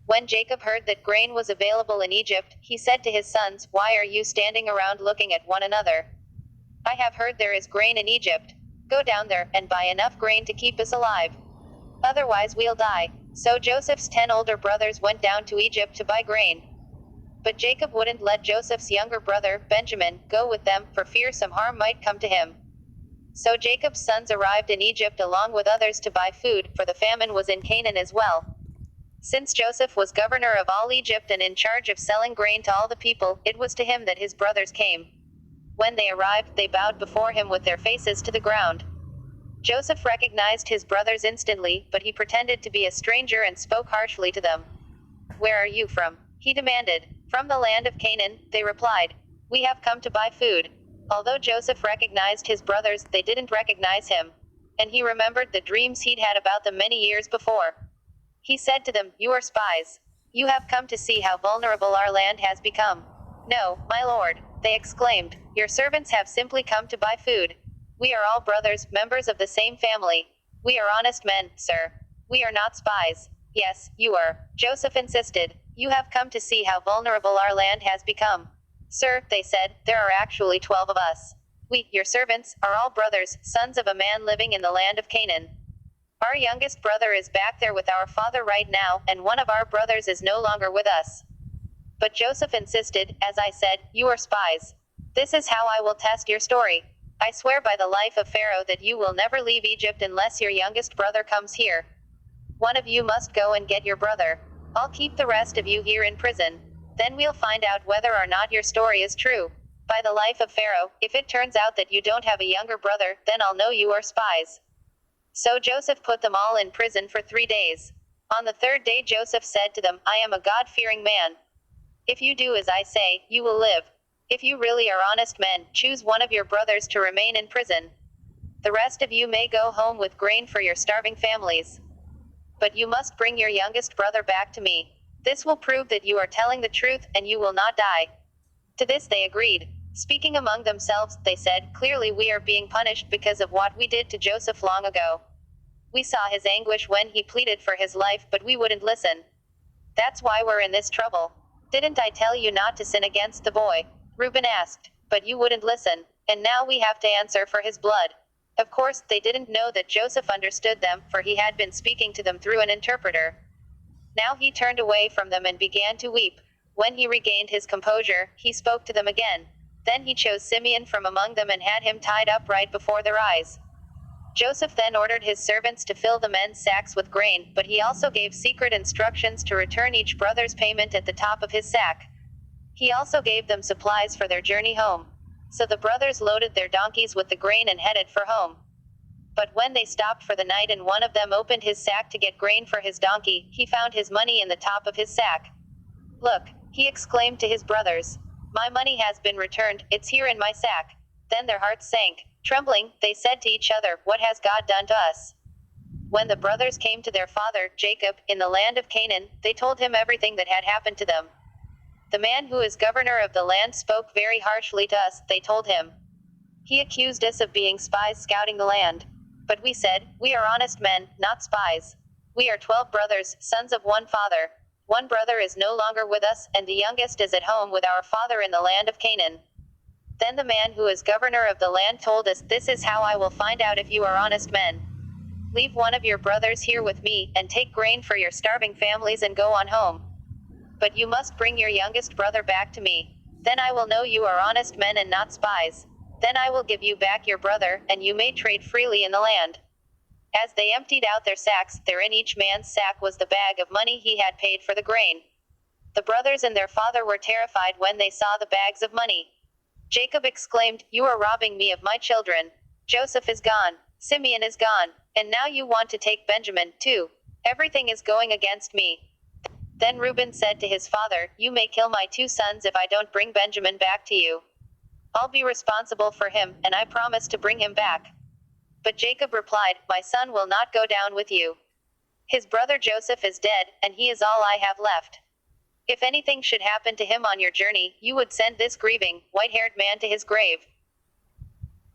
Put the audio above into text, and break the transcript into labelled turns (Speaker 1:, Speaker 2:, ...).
Speaker 1: When Jacob heard that grain was available in Egypt, he said to his sons, "Why are you standing around looking at one another? I have heard there is grain in Egypt. Go down there, and buy enough grain to keep us alive. Otherwise we'll die." So Joseph's 10 older brothers went down to Egypt to buy grain. But Jacob wouldn't let Joseph's younger brother, Benjamin, go with them, for fear some harm might come to him. So Jacob's sons arrived in Egypt along with others to buy food, for the famine was in Canaan as well. Since Joseph was governor of all Egypt and in charge of selling grain to all the people, it was to him that his brothers came. When they arrived, they bowed before him with their faces to the ground. Joseph recognized his brothers instantly, but he pretended to be a stranger and spoke harshly to them. "Where are you from?" he demanded. "From the land of Canaan," they replied. "We have come to buy food." Although Joseph recognized his brothers, they didn't recognize him. And he remembered the dreams he'd had about them many years before. He said to them, "You are spies. You have come to see how vulnerable our land has become." "No, my lord," they exclaimed. "Your servants have simply come to buy food. We are all brothers, members of the same family. We are honest men, sir. We are not spies." "Yes, you are," Joseph insisted. "You have come to see how vulnerable our land has become." "Sir," they said, "there are actually 12 of us. We, your servants, are all brothers, sons of a man living in the land of Canaan. Our youngest brother is back there with our father right now, and one of our brothers is no longer with us." But Joseph insisted, "As I said, you are spies. This is how I will test your story. I swear by the life of Pharaoh that you will never leave Egypt unless your youngest brother comes here. One of you must go and get your brother. I'll keep the rest of you here in prison. Then we'll find out whether or not your story is true. By the life of Pharaoh, if it turns out that you don't have a younger brother, then I'll know you are spies." So Joseph put them all in prison for 3 days. On the third day Joseph said to them, "I am a God-fearing man. If you do as I say, you will live. If you really are honest men, choose one of your brothers to remain in prison. The rest of you may go home with grain for your starving families. But you must bring your youngest brother back to me. This will prove that you are telling the truth, and you will not die." To this they agreed. Speaking among themselves, they said, "Clearly we are being punished because of what we did to Joseph long ago. We saw his anguish when he pleaded for his life, but we wouldn't listen. That's why we're in this trouble. Didn't I tell you not to sin against the boy?" Reuben asked. "But you wouldn't listen. And now we have to answer for his blood." Of course, they didn't know that Joseph understood them, for he had been speaking to them through an interpreter. Now he turned away from them and began to weep. When he regained his composure, he spoke to them again. Then he chose Simeon from among them and had him tied up right before their eyes. Joseph then ordered his servants to fill the men's sacks with grain, but he also gave secret instructions to return each brother's payment at the top of his sack. He also gave them supplies for their journey home. So the brothers loaded their donkeys with the grain and headed for home. But when they stopped for the night and one of them opened his sack to get grain for his donkey, he found his money in the top of his sack. "Look," he exclaimed to his brothers. "My money has been returned, it's here in my sack." Then their hearts sank. Trembling, they said to each other, "What has God done to us?" When the brothers came to their father, Jacob, in the land of Canaan, they told him everything that had happened to them. "The man who is governor of the land spoke very harshly to us," they told him. "He accused us of being spies scouting the land. But we said, 'We are honest men, not spies. We are 12 brothers, sons of one father. One brother is no longer with us, and the youngest is at home with our father in the land of Canaan.' Then the man who is governor of the land told us, 'This is how I will find out if you are honest men. Leave one of your brothers here with me, and take grain for your starving families and go on home. But you must bring your youngest brother back to me. Then I will know you are honest men and not spies. Then I will give you back your brother, and you may trade freely in the land.' As they emptied out their sacks, there in each man's sack was the bag of money he had paid for the grain. The brothers and their father were terrified when they saw the bags of money. Jacob exclaimed, 'You are robbing me of my children. Joseph is gone. Simeon is gone. And now you want to take Benjamin, too. Everything is going against me.' Then Reuben said to his father, 'You may kill my 2 sons if I don't bring Benjamin back to you. I'll be responsible for him, and I promise to bring him back.' But Jacob replied, 'My son will not go down with you. His brother Joseph is dead, and he is all I have left. If anything should happen to him on your journey, you would send this grieving, white-haired man to his grave.